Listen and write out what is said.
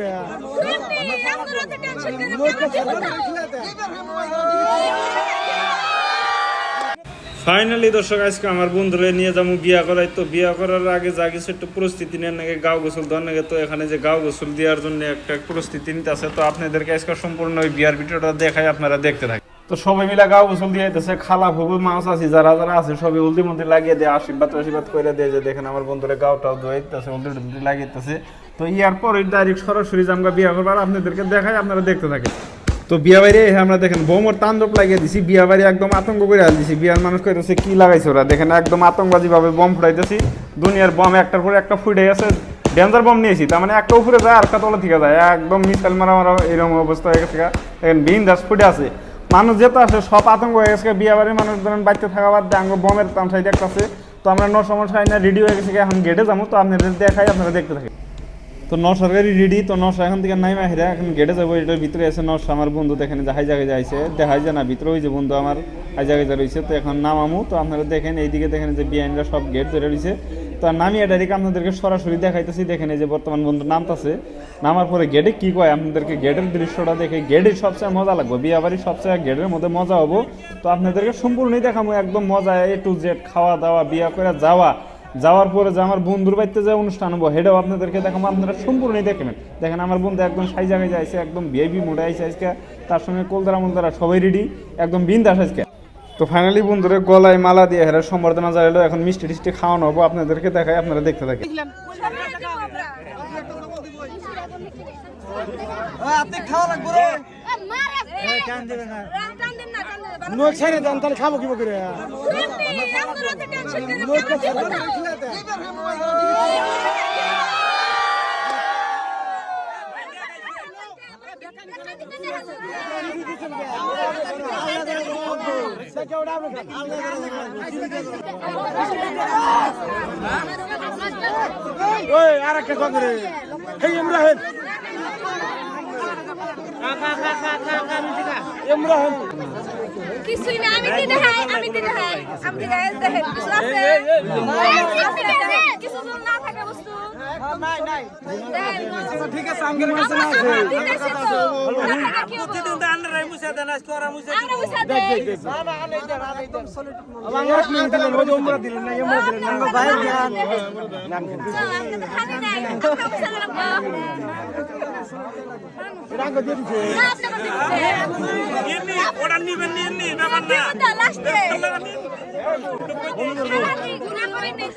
করে ফাইনালি দর্শক আজকে আমার বন্ধুরা নিয়ে যাবো বিয়া করাই। তো বিয়া করার আগে যা কিছু একটু প্রস্তুতি নেন নাকি গাও গোসল দেওয়ার নাকি, তো এখানে যে গাও গোসল দেওয়ার জন্য একটা প্রস্তুতি নিতে আছে। তো আপনাদেরকে আজকে সম্পূর্ণ ওই বিয়ার ভিডিওটা দেখাই, আপনারা দেখতে থাকেন। তো সবাই মিলে গাও গোসল দিয়ে দিতেছে, খালা ফুবু মাছ আছে যারা যারা আছে সবাই উল্টি মন্দির লাগিয়ে দেয়, আশীর্বাদ করে দিয়ে যে দেখেন আমার বন্ধুরা গাওটাও ধুয়ে দিতেছে, উল্টি লাগিয়ে দিতেছে। তো ইয়ার পরে ডাইরেক্ট সরাসরি আমরা বিয়া করবার আপনাদেরকে দেখাই, আপনারা দেখতে থাকেন। তো বিয়া বাড়ি আমরা দেখেন বোমর তাণ্ডব লাগিয়ে দিছি, বিয়া বাড়ি একদম আতঙ্ক করে দিছি। বিয়ার মানুষ কইতেছে কি লাগাইছে ওরা, দেখেন একদম আতঙ্কবাদী ভাবে বম ফুটাইতেছি। দুনিয়ার বম একটার পর একটা ফুটে গেছে, ডেঞ্জার বম নিয়েছি, তার মানে একটা উপরে যায় আর একটা তলা থেকে যায়, একদম মিসাইল মারা এরকম অবস্থা হয়ে গেছে। দেখেন বিন্দাস ফুটে আছে, মানুষ যেতে আসে সব আতঙ্ক হয়ে গেছে। বিয়া বাড়ির মানুষ ধরেন বাড়িতে থাকা বাদ দিয়ে আঙ্গ বমের তামসাই দেখতেছে। তো আমরা সমস্যা হয় না, রেডি হয়ে গেছে, এখন গেটে যাবো। তো আপনাদের দেখাই, আপনারা দেখতে থাকেন। তো সরকারি রেডি, তো এখন থেকে নাই মাহিরা এখন গেটে যাবো। এটার ভিতরে আছে আমার বন্ধু, দেখেন যাহাই জায়গায় যাইছে, দেখাই যায় না ভিতরে ওই যে বন্ধু আমার হাই জায়গায় যা রয়েছে। তো এখন নামামু, তো আপনারা দেখেন এইদিকে দেখেন যে বিআইনরা সব গেট ধরে রয়েছে। তো নামিয়ে ডাইরেক্ট আপনাদেরকে সরাসরি দেখাইতেছি। দেখেন এই যে বর্তমান বন্ধু নামতেছে, নামার পরে গেটে কি কয় আপনাদেরকে গেটের দৃশ্যটা দেখে গেটের সবচেয়ে মজা লাগবে, বিয়া বাড়ির সবচেয়ে গেটের মধ্যে মজা হবো। তো আপনাদেরকে সম্পূর্ণই দেখাবো একদম মজা, A to Z, খাওয়া দাওয়া, বিয়া করে যাওয়ার পরে যে আমার বন্ধুর বাড়িতে যে অনুষ্ঠান হবো সেটাও আপনাদেরকে দেখাবো, আপনারা সম্পূর্ণই দেখবেন। দেখেন আমার বন্ধু একদম সাই জায়গায় যাইছে, একদম ভিআইপি মোডে আইসে আজকে, তার সঙ্গে কোলদারা সবাই রেডি, একদম বিন্দাস আজকে। তো ফাইনালি বন্ধুরে গলায় মালা দিয়ে হেরা সম্বর্ধনা জানাইলো, এখন মিষ্টি টিষ্টি খাওয়ানো হবো, আপনাদেরকে দেখাই, আপনারা দেখতে থাকেন। খাবো কি করে আর একটা করে ইমরান কিছুই না, আমি দিতে হয় দেখেন কিছু আছে, কিছু না থাকে বস্তু ঠিক আছে, আমগের কাছে না আছে প্রতিদিন তো আন্ডারাই মুছে দেন, আজকে ওরা মুছে দেন, না না আলাই দেন আমার এক মিনিট দিলেন, ওই উমরা দিলেন না, উমরা দিলেন না, ভাই জ্ঞান নাম কেন আমরা তো খালি নাই, আমরা মুছে দিলাম রাগ দিয়ে দিছে না, আপনাকে দিতে এমনি ওটা নিবেন নি ব্যাপার না, লাস্টে গুনা করে নেই তো